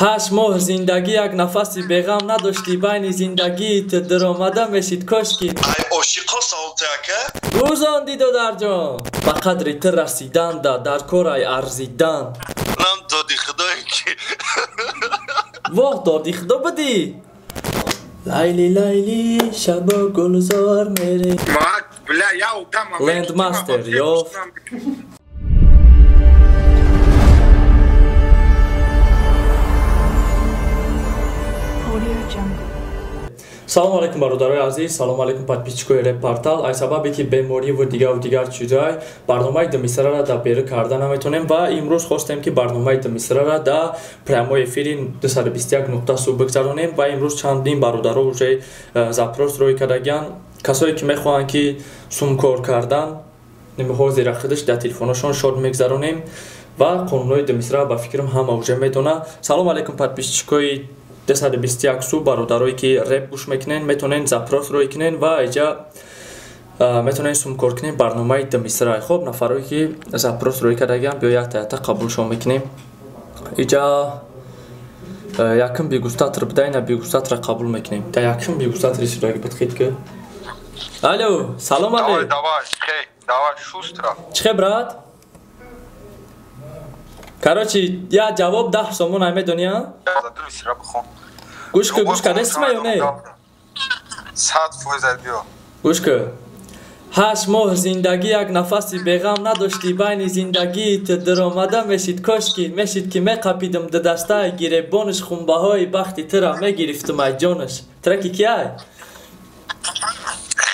8 ماه زندگی یک نفسی بغم نداشتی بین زندگیت در آمده میشید کاشکی ای عاشقا ساوتاکه گوزاندی دو در جان به قدر تو رسیدن در کارای ارزیدن نم دادی خدایی که واه دادی خدا بدی لیلی لیلی شبا گلزار میری لند ماستر یافت سلام علیکم برادرای عزیز، سلام علیکم подписчикои репортал. ай сабабе ки беморӣ ва дигар чизай барномаи Дмисраро да бери карда наметонем ва имрӯз хостем ки барномаи Дмисраро да прямои эфири 221 нуқта су бигзаронем ва имрӯз чандин бародаро уже запрос рой кардагиян касое ки мехоҳанд ки сумкор кардан ҳозира худаш дар телефонашон шод мегзаронем ва қонунҳои Дмисра ба фикрам ҳама уже медона. Салом алейкум подписчикои 221 су бародарое ки реп гӯш мекунен метонен запросро икунен ва иҷа метонен сумкор кунен барномаи Дмисра. Хоб нафарое ки запросро кардагиян биё якта қабулшон мекунем. Иҷа якм бигустатр бидайна бигустатра қабул мекунем. Да якм бигустатри сироги бидхид ки алло салом алейкум давай шустра чихе брат короче я ҷавоб 10 сомон намедонӣ а гӯш кардесма ё не 100% биё гӯш кар 8 моҳ зиндагӣ як нафаси беғам надоштӣ байни зиндагиит даромада мешид кошки мешид ки меқапидам да дастаи гиребониш хунбаҳои бахти тура мегирифтум ай ҷонаш траки кияй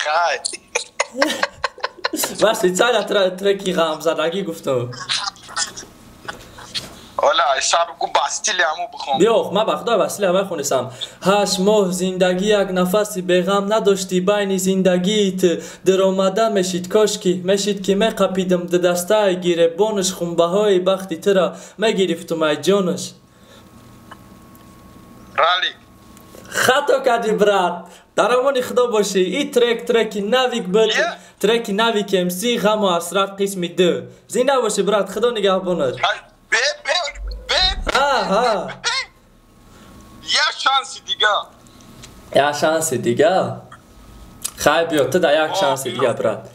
хай баъси цайла траки ғамзадагӣ гуфтам ола шабгу бастили аму бихом биёх ма ба худо бастили ҳамаи хонисам 8 моҳ зиндагӣ як нафаси беғам надоштӣ байни зиндагиит даромада мешид кошки мешид ки меқапидам да дастаи гиребониш хунбаҳои бахти тура мегирифтум ай ҷонаш рали хато кардӣ брат дар амони худо бошӣ и треки навик буд треки навик МС ғаму асрат қисми 2 зинда бошӣ брат худо нигаҳбонад я шанси дига хай биё ту да як шанси дига брат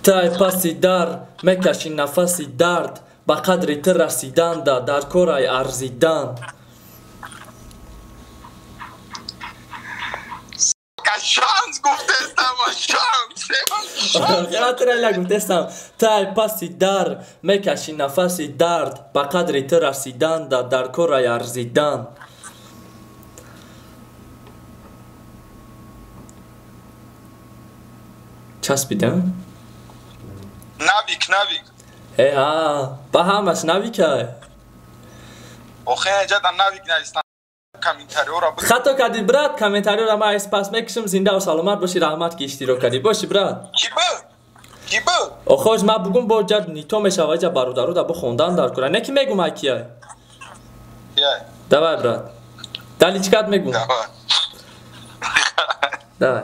ту ай паси дар мекаши нафаси дард ба қадри ту расидан дар корай арзидан шанс гуфтестам хелатрайла гуфтестам ту ай паси дар мекаши нафаси дард ба қадри ту расидан дар корай арзидан часпидам навик ба ҳамаш навикай охе ҷада навик навистан комментариёро хато кардӣ брат комментариёро ма спас мекушам зиндаву саломат бошӣ раҳмат ки иштирок кардӣ бошӣ брат ки бу охош ма бугум бо ҷа нито мешава ҷа бародару да бо хондан дар кора не ки мегум ай кияй давай брат даличкат мегум давай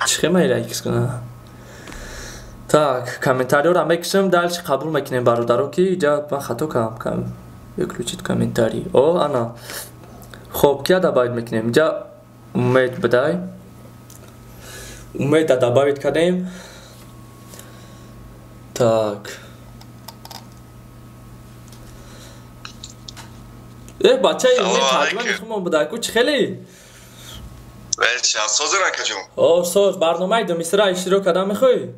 чихема ирайкис куна так комментариёро мекушам дальше қабул мекунем бародару ки ҷа ман хато кардам выключить комментарий о ана хоб кия добавить мекунем ҷа умед бидай умеда добавить кардем так бачаи умед таҷиба мехумон бидай ку чӣ хеле о соз барномаи Дмисра иштирок кардан мехоҳӣ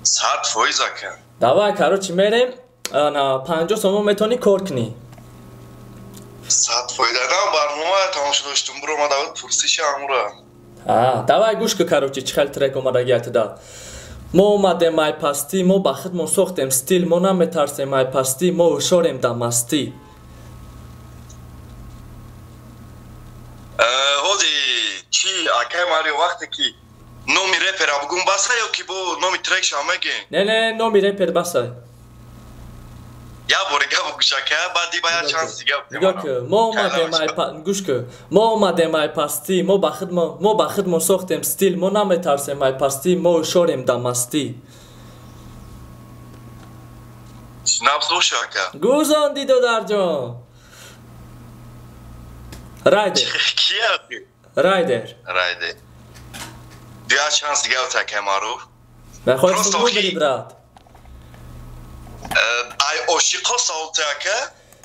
100% ака давай короче мерем на 50 сомон метонӣ кор кунӣ 100% дам барнома тамошо доштум буро ма давад пурсиши амура давай гӯш ку короче чӣ хел трек омадагӣ атида мо омадем ай пастӣ мо ба худмон сохтем стил мо наметарсем ай пастӣ мо ҳушорем да мастӣ ҳози чӣ акай мари вақте ки номи репера бугум баса ё ки бо номи трек шама мегем не номи репер басай я бори гап гӯшака баъди ба як шанс дига нигоҳ кун мо омадем ай гӯш кун мо омадем ай пастӣ мо ба худмон сохтем стил мо наметарсем ай пастӣ мо ҳушорем да мастӣ набз боша ака гӯзондӣ додарҷон Райдер. Кия? Райдер. Райдер. Дیا шанс دیگه او تکه معروف. من خواهد سنگو بری برات. ای عاشقا سالتکه؟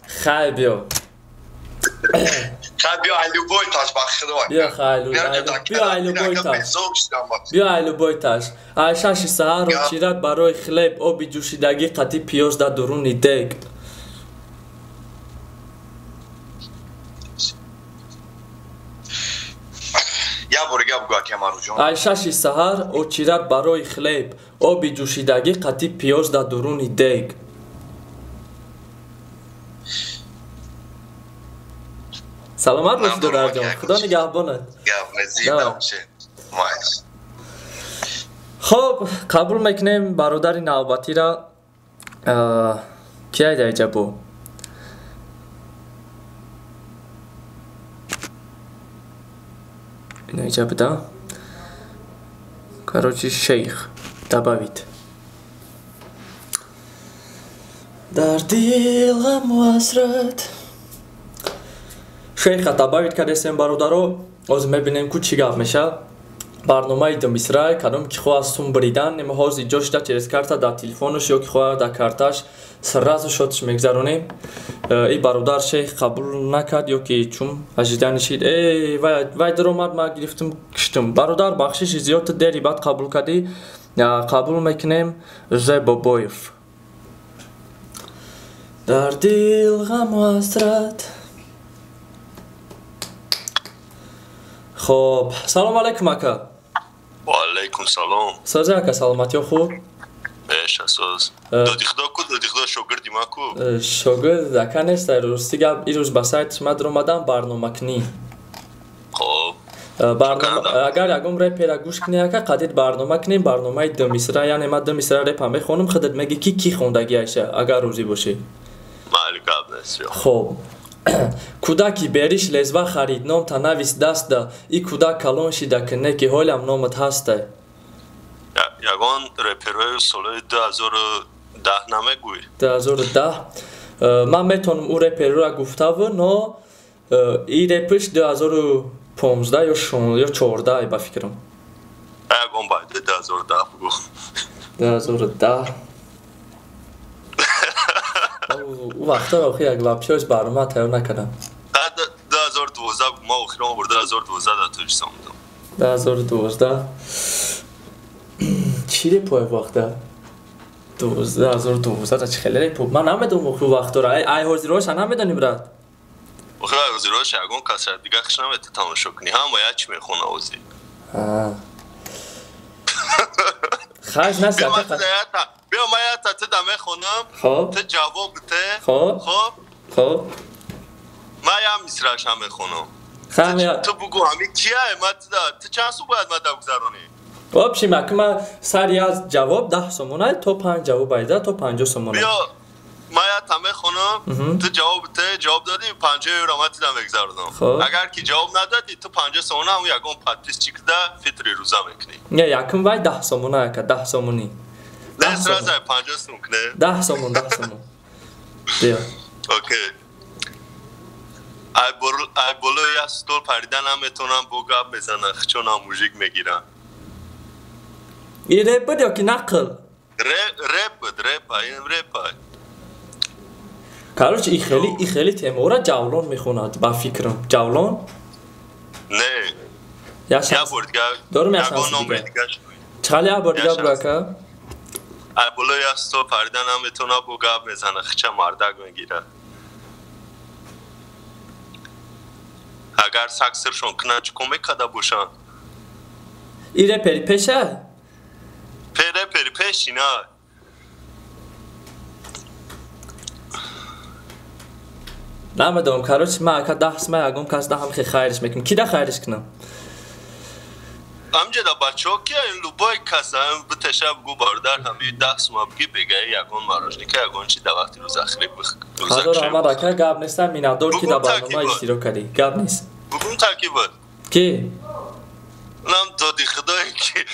خیلی بیا. خیلی بیا ایلو بوی تاش بخدا. بیا خیلی. بیا ایلو بوی تاش. بیا ایلو بوی تاش. ای شاشی سهر و چیرت برای خلیب آبی جوشیدگی قطی پیاز در درونی دیگ. ای شاشی سهر و چیرت برای خلیب آبی جوشیدگی قطی پیاز در درونی دیگ. سلامت باشی دادر جان. خدا نگهبانت. خب قبول میکنیم برادر نوبتی را. کی ایده ایجا بو؟ این ایجا بده. کاروچی شیخ دباوید. در دل غم و حسرت شیخ دباوید کردیم برادرو. از میبینیم که چی گفت میشه. برنامه دمیسرای کدام که خواه سوم بریدن نمهازی جوش دا چیز کرده در تلفونش یا که خواه در کارتش سرراز شدش میگذرونیم. این برادر شیخ قبول نکرد یا که چون اجیدن شید وای در اومد ما گرفتم کشتم. برادر بخشش زیاد دیری بعد قبول کردی. قبول میکنیم زیبا بایف. در دل غم و حسرت. خب سلام علیکم اکا. و علیکم سلام. سازه اکا سلامتی خوب؟ بیش اساس. دادی خدا شاگردی ما کو؟ شاگرد اکا نیست روز دیگه ایروز به سایت شما در اومدم برنامه کنی. خب اگر یکم رپ گوش کنی اکا قدید برنامه کنیم برنامه دمیسرا یعنی ما دمیسرا رپ هم بخونم خودت میگی کی خوندگی ایشه اگر روزی باشه. مالی قبل است. خب کودکی بریش لزبا خرید نام تا نویس دست ده ای کودک کلان شیده که نکی حالم نامت هسته. یگان رپروی سال 2010 نمیگوی. 2010 من میتونم او رپر را گفته و نه ای رپش 2015 یا 14 با فکرم. یگان باید 2010 بگو. 2010 او وقتا رو خیلی یک وپشایش برنامه تیار نکردم. 2012 ما اخیران برده 2012 در توش سامدم. 2012 چی ریپوی وقتا؟ 2012 چی خیلی ریپو؟ من نمیدونم اخیرو وقتا را ای حاضیراش نمیدونی برد؟ اخیرو ای حاضیراش یکون کسر دیگه خش نمیده تماشا کنی هم باید چی میخونه آوزی. خواهش نسی بیا ما یا تا دمه خونم تا جواب بده خب ما یا میسراش هم میخونم تو بگو همی کیه ما تا چند سو باید ما دا بگذارونی خب شیمه که من سری از جواب 10 سمونه تو 5 جواب ایده تو 50 سمونه بیا ما یا تا میخونم تو جواب بده جواب دادی 50 یورو ما تا بگذارونم اگر که جواب ندادی تو 50 سمونه هم یکم پاتریس چی کده فطری روزا میکنی نه یکم وای 10 سمونه که 10 سمونی 10 سمونه 50 سمونه 10 سمون بیا اوکی ای بولو یا ستول پریدن هم میتونم بگاب بزنن چون هم موزیک میگیرن این ریپ بود یا که نقل؟ ریپ کاروچ ای خیلی تیمورا جولان میخوند با فکرم جولان؟ نه یا بردگاه دارم یا شانس دیگه چخالی یا بردگاه برا که؟ ای بولو یا ستول پریدن هم میتونم بگاب بزنن چه مردک میگیرن اگر ساکسرشون کنن چه کمی کده باشن ایره پری پیشه؟ پری پیشی نه نمیدونم کاروچ من اکا 10 سمه اگم کس ده هم خیرش میکنم کی ده خیرش کنم؟ امجه ده بچه ها که این لوبای کس هم به تشب گو باردر همی 10 سمه بگی بگه یکون مراجنی که یکون چی ده وقتی روز اخری حضور همه را که گب نیستم مینادور که ده برنامه اشتراک کردی گب نیست بگم ترکیبت کی؟ اونم دادی خدایی که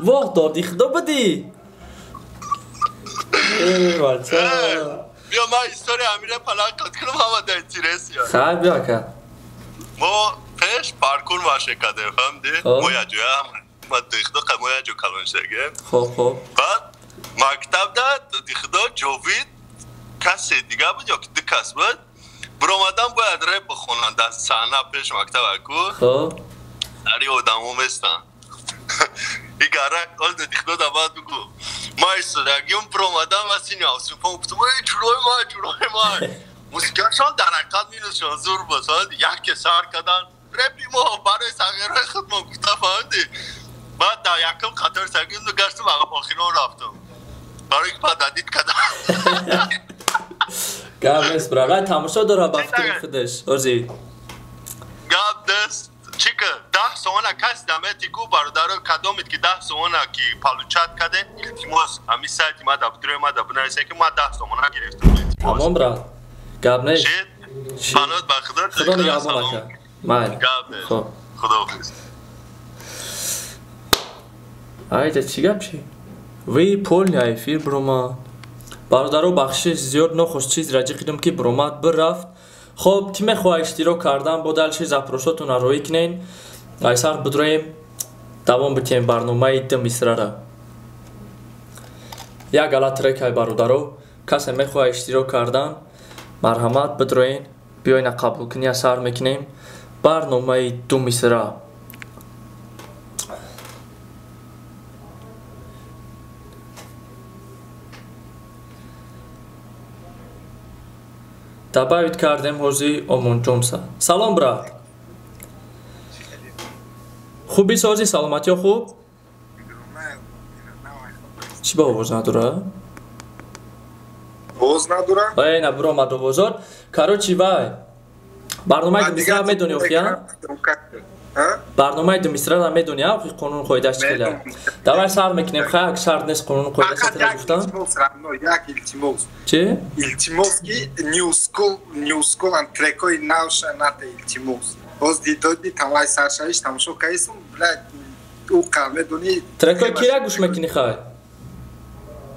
واه دادی خدا بدی بیا ما ایستاری امیره پلاک کد کنم همه دایتی رسی خب بیا که ما پیش پارکور باشه کده فهمدی مویا جویا ما دیخدو مویا جو کلون شده خب بعد مکتب داد دیخدو جوید کسی دیگه بود یا که دی کس بود برامدن باید ریپ بخونن دست سحنه پیش مکتب اکو خب داری آدمو مستن ایگاره اول دیخدو دا باید بگو ما ایستادگیم برامدن و سینی آسون پا بودم جورای ما موسیقیشان درکت میدوشان زور بساد یک سر کدن رپی ما برای سگرهای خود ما گفته فهمدی بعد در یکم خطر سگیم دو گشتم اقا آخیران رفتم برای که پا دادید کدن گم نیست برای تماشا داره با فکر خودش ارزی گم دست چی که 10 سوانه کس دمیتی کو برادرو کدامید که 10 سوانه که پالوچت کده التیماس همی سایتی ما دفتره ما دبنایسه که ما 10 سوانه گرفتم تمام برا گم نیست پانوت بخدر خدا نگهبان نکن مایل خب خدا حافظ айда чӣ гап чи ви полни эфир брома бародаро бахшиш зиёд нохош чиз раҷӣ қидам ки бромад бирафт хоб ки мехоҳа иштирок кардан бо далши запросотуна роӣ кунен айсар бидроем давом битем барномаи ду мисрара як галат трекай бародаро касе мехоҳа иштирок кардан марҳамат бидроен биёина қабулкуния сар мекунем барномаи ду мисра добавить кардем ҳози омонҷонса салом брат хуби сози саломатиё хуб чӣ ба овоз надора اوز نداره؟ نه برو آمد بازار کاروچی وای برنامه دو میسره میدونی اوخیا؟ برنامه دو میسره را میدونی اوخی قانون قایدهش چخیلی دوای سر میکنیم خواهی اگه شرط نیست قانون قایدهش چطور گفتن؟ یک التیموس چی؟ التیموس که نیو سکول ان ترکوی نوش نت التیموس باز دیدادی تمای سرشایش تماشا کهیسون بلد او قرمه دونی ترکوی کی را گوش میکنی خواهی؟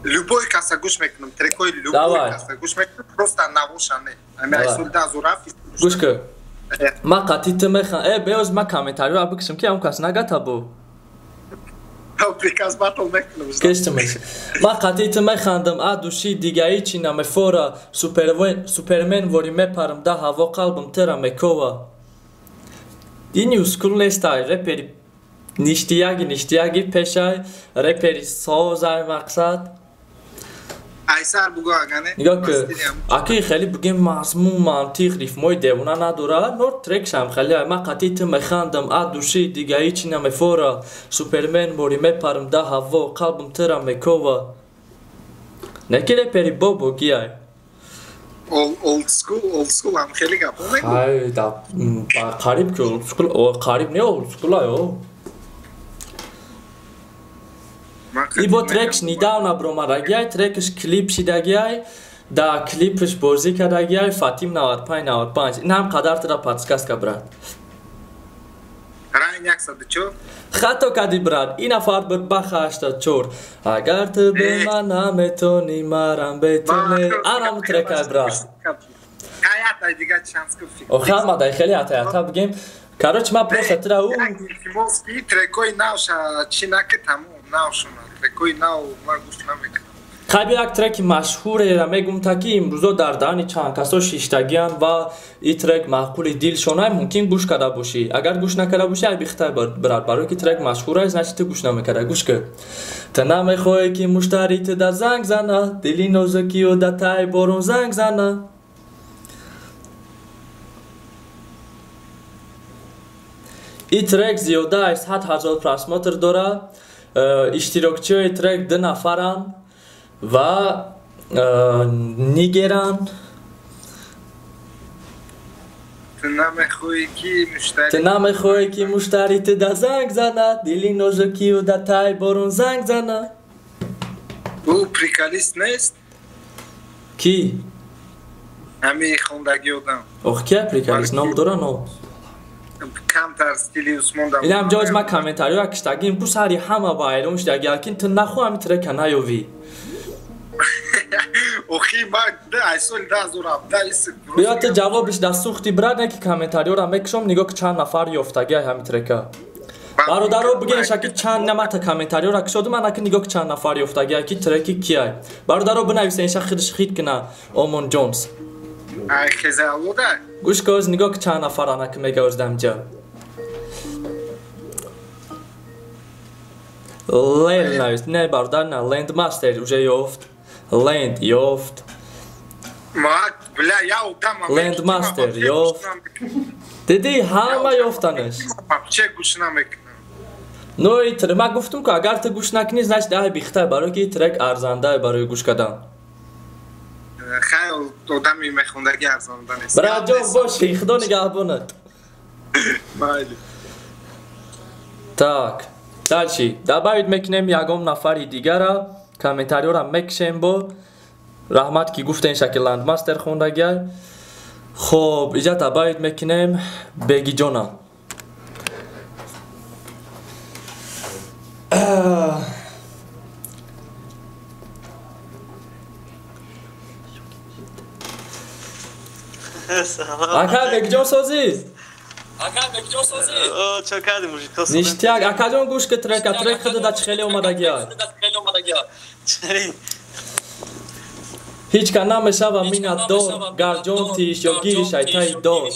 любой каса гӯш мекунам трекои любой каса гӯш мекунам просто навошане ами айсулда зураф гӯш ку ма қатиту механ беоз ма комментарио абикшам ки ам кас нагатабу приказ батл мекунам кештимеш ма қатиту механдам а души дигаи чи намефора супермен вори мепарам да ҳаво қалбам тера мекова ини ускул нестай репери ништияги пешай репери созай мақсад айсар бугу агане нигоҳ ки аки хеле бугем мазмун мантиқ рифмои девона надора нор трекшам хеле ма қатиту механдам а души дигаи чи намефора супермен вори мепарам да ҳаво қалбам тера мекова неки репери бобо гияй old school ам хеле гап мекунам ай да қариб ки old school қариб не old school аё ибо трекш недавно бромадагиай трекш клип шидагиай да клипш бозӣ кардагиай фатим 95 инам қадар тира подсказка брат райн 104 хато кади брат ин нафар бир баха 84 агар ту бе ман наметони марам бетоне анам трекай брат ҳаятай дига шанс куфи охамадай хеле ҳатаята бигем короче ма просто тира у ки трекои навша чи наки тамом навшуна трекои нав ма гӯш намекунам хаб як треки машҳуреро мегум таки имрӯзо дар даҳни чанд касо шиштагиан ва ин трек маъқули дилшонай мумкин гӯш карда бошӣ агар гӯш накарда бошӣ ай бихтар брат барои ки трек машҳур аст значит ту гӯш намекарда гӯш кӣ ту намехоҳӣ ки муштарит да занг зана дили нозукию да тай борон занг зана ин трек зиёда аз 100 000 просмотр дорад иштирокчиҳои трек 2 нафаранд ва нигеранд ту намехоҳӣ ки муштарит да занг занад дили нозукию да тай борон занг занад ӯ приколист нест ки ҳами хондаги одам ох кия приколист ном дора ном камтар стили усмон да инам ҷоз ма комментарио акиштагим бу сари ҳама ба айрон шидаги акин ту нахоҳ ҳами трека наёвӣ охи ма айсол 2017 بیا تو جوابش در سوختی برد نه که کامنتاری را میکشم نگاه که چند نفر یافتگی همین ترکا برادرها بگین شکل چند نمت کامنتاری را کشیدم من که نگاه که چند نفر یافتگی کی ترکی کیه برادرها بنویسین شک خودش خید کنه اومون جونز ای خزالوده گوش کن نگاه که چند نفر انا که میگه ازدم جا لند نویس نه برادر نه لند ماستر уже یافت لند یافت ما بلا یادم لند ماستر یافت دیدی همه یافتنش چه گوش نمیکنم نوی تر ما گفتم که اگر تو گوش نکنی значит ده بیخته برای که ترک ارزنده برای گوش کردن خیلی آدمی میخوندگی ارزانده نیست برای جان باشه خدا نگهبانت بله так дальше добавить میکنیم یگام نفری دیگر را کامنتاری را میکشیم با رحمت که گفته این شکل لند ماستر خوندگی خب اینجا добавить میکنیم بگی جانا اکا بگی جان سازی چه کردی موسیقی نیشتیاگ اکا جان گوش که ترک خود دا خیلی اومدگی های هیچ که نمیشه و مینت دار گرجان تیش یا گیری شیطای دار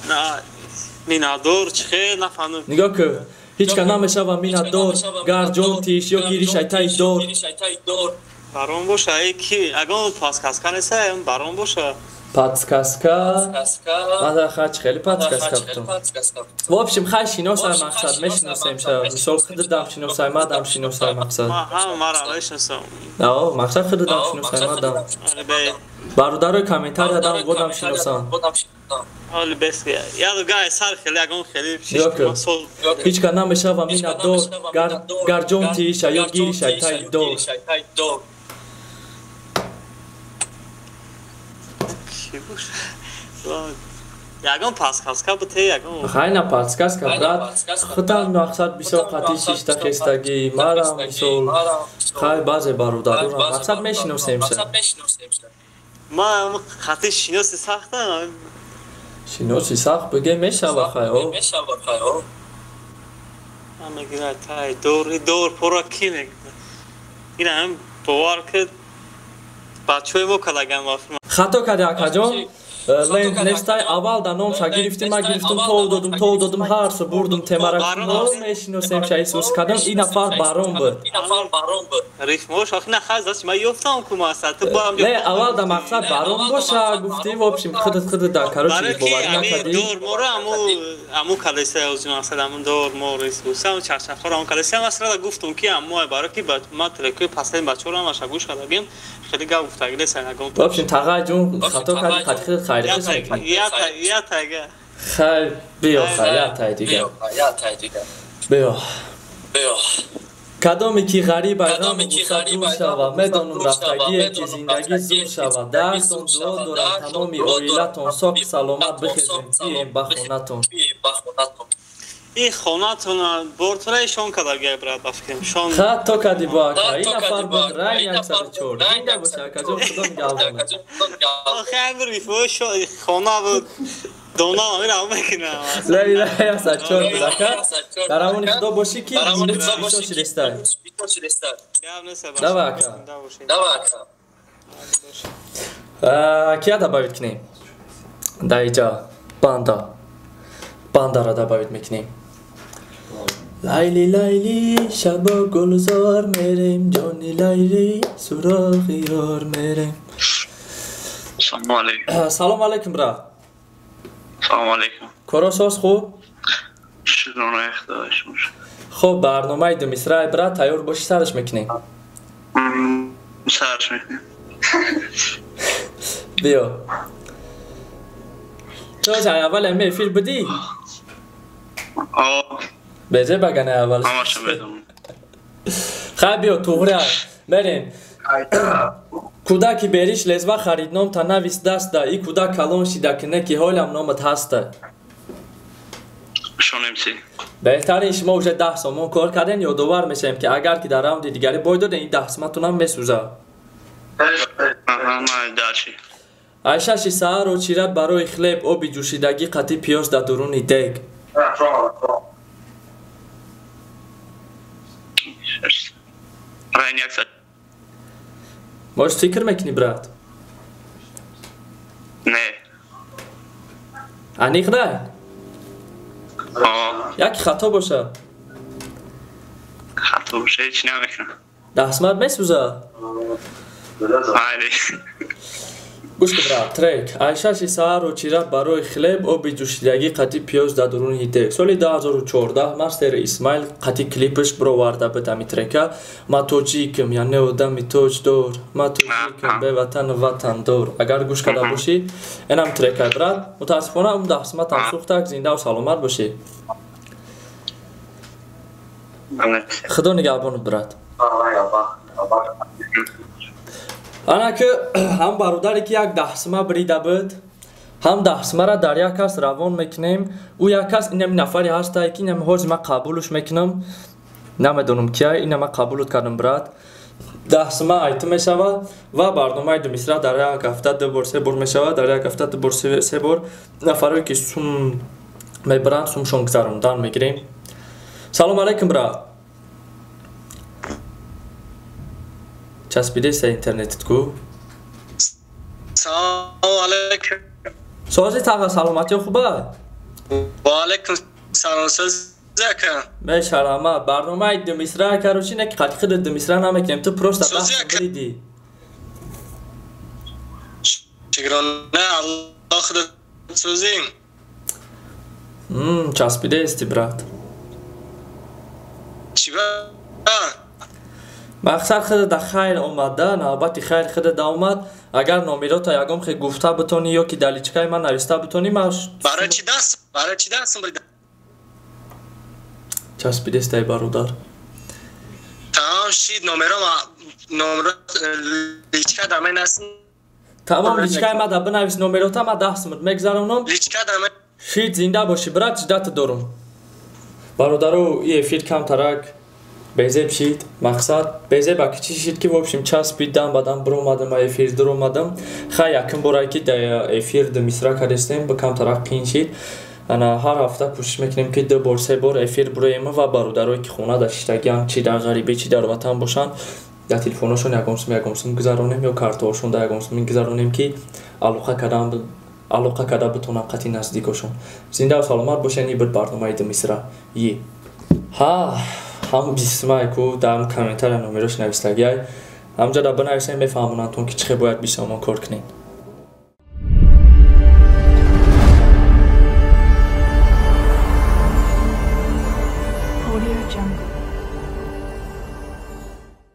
نه مینادور چه خیلی نفهمم نگاه که هیچ که نمیشه و مینت دار گرجان تیش یا گیری شیطای دار برام باشه ای کی اگه پاسکاس کنیسه برام باشه پادکاسکا من در خرچ خیلی پادکاسکا بودم و общем خیلی شناسای مقصد میشناسیم شد مثال خود دم شناسای ما دم شناسای مقصد ما هم مرا میشناسم نه مقصد خود دم شناسای ما دم برادر کامنتاری دادم بودم شناسان حالی بس یا دو گای سر خیلی اگه خیلی هیچ که نمیشه و مینت دار گرجان تیش یا گیری شیطای دار یگان پاسکاسکا بوده یگان خیلی نه پادکاسکا برات خودم مقصد بسیار قطعی شیشتا خستگی مرا مثال خیلی بعضی برادر را مقصد میشناسیم شد ما خطی شناسی سخته شناسی سخت بگه میشه و خیلی من میگه تای دور پورا کی میگه این هم باور که بچه ما کلاگم وافر خطا کردی اکا جان لند نستای اول در نام شا گرفتیم ما گرفتم تو دادم هر سو بردم تمرک نام میشناسیم شا ایسوس کردم این نفر برام بود ریف موش آخی نخواست داشت من یفتم که ما اصلا تو با هم نه اول در مقصد برام باشه گفتیم و بشیم خودت در کاروچی باوری نکردی دور مورا امو کلیسه اوزون اصلا امو دور مور ایسوس هم چرچفار امو کلیسه هم اصلا گفتم که امو برای که ما تلکوی پسین بچه رو هم اشا گوش کردیم خیلی گفت افتاگیده سنگم و بشیم تقیی جون خطا کردی خطی خیلی قسم یا تاگه خیلی بیا خیلی تای دیگه بیا کدامی که غریب غم گوشت دور شود میدانم رفتگی که زندگی زور شود درستان دعا دارم تمامی عائلتان ساک سلامت بخیزیم بیایم به خونتان این خونتون بورترایشون کداگه برات بفکریم شون خطا کردی با اکا این نفر بود رنگ یک سر چور دیگه باشه اکا جون خدا میگلبانه آخه بری فوش خونه بود دونا امیر هم میکنم لای یک سر چور بود اکا در همون خدا باشی که بیشتر شیرستای دوا اکا کیا добавить کنیم در اینجا باندا را добавить میکنیم لیلی شبا گلزار میریم جانی لیلی سراغ یار میریم سلام علیکم سلام علیکم برا سلام علیکم کارا ساز خوب شکرانه اختیارش باشه خب برنامه دو مصرع برا تیار باشی سرش میکنیم سرش میکنیم بیا تو جای اول امی فیل بودی؟ بجه بگنه اول همشو بدون خیلی بیا توغره بریم کودکی بریش لزوه خریدنام تا نویس دست ده ای کودک کلان شیده که نکی حالم نامت هسته شونیم سی بهترین شما уже 10 سومون کار کردین یادآور میشیم که اگر که در راوند دیگری بای دادین این 10 سومتون هم میسوزه. آها ما داشی عایشه شی سحر و چیرد برای خلیب آب جوشیدگی قطی پیاز در درون دیگ. راین یک ساعت باش فکر میکنی برات؟ نه انیق نه؟ یک خطا باشه خطا باشه هیچ نمیکنم 10 سومت میسوزه؟ آره گوش که برات ترک عایشه شی سحر و چیرد برای خلیب آب جوشیدگی قطی پیاز در درون دیگ. سال 2014 مستر اسماعیل قطی کلیپش برآورده بود امی ترکه ما توجیکم یعنی آدمی توج دور ما توجیکم به وطن دور. اگر گوش کرده باشی اینم ترکه برات متاسفانه اون 10 سومت هم سوخته زنده و سلامت باشی. خدا نگهبانت برات. انا که هم برادری که یک 10 سومه بریده بود هم 10 سومه را در یک کس روان میکنیم او یک کس اینم نفری هسته که اینم هرچی من قبولش میکنم نمیدونم کیه اینم قبولت کردم برات 10 سومه ایتم میشود و برنامه دو مصرع در یک هفته 2 بار 3 بار میشود در یک هفته 2 بار 3 بار نفرایی که سوم میبرند سومشون گذراندن میگیریم. سلام علیکم برات چسبیده سه اینترنتت کو سلام علیکم سوازی تاقا سلامتی خوبه و علیکم سلام سوزیکم میشرمه برنامه دو مصرع کروچی نه که قطعی خود دو مصرع نمیکنیم تو پروست بحث بریدی شکرانه الله خودت سوزیم چسبیده استی برات چی با؟ مقصد خود در خیر اومده نوبت خیر خود در اومد اگر نومیرات یکم خیلی گفته بتونی یا که دلیچکای من نوشته بتونی برای چی دستم بریده چسبیده استی برادر تمام شید نومرات لیچکا دمه نسن تمام لیچکای من در بنویس نومیرات ما 10 سومت میگذرونم لیچکا دمه شید زنده باشی برات جدت دارم برادرو یه افیر کم ترک بیزه بشید مقصد بیزه با کچی شید که وابشیم چسبیدم بعدم برو اومدم ما افیر در اومدم خیلی یکم برای که در افیر در مصرع کردستیم با کم طرف قین شید انا هر هفته کوشش میکنیم که 2 بار 3 بار افیر برویم و برادرایی که خونه داشتگیان چی در غریبه چی در وطن باشن در تلفنشون یکم گذرونیم یا کارتاشون در یکم گذرونیم که علاقه کرده بتونم قطعی نزدیکشون زنده و سلامت باشین. این بود برنامه دو مصرع ها هم 20 سومه کو در کامنتر نومیرش نوشتگی همجا در بنویسین بفهمونتون که چه باید 20 سومه کار کنین. Audio Jungle.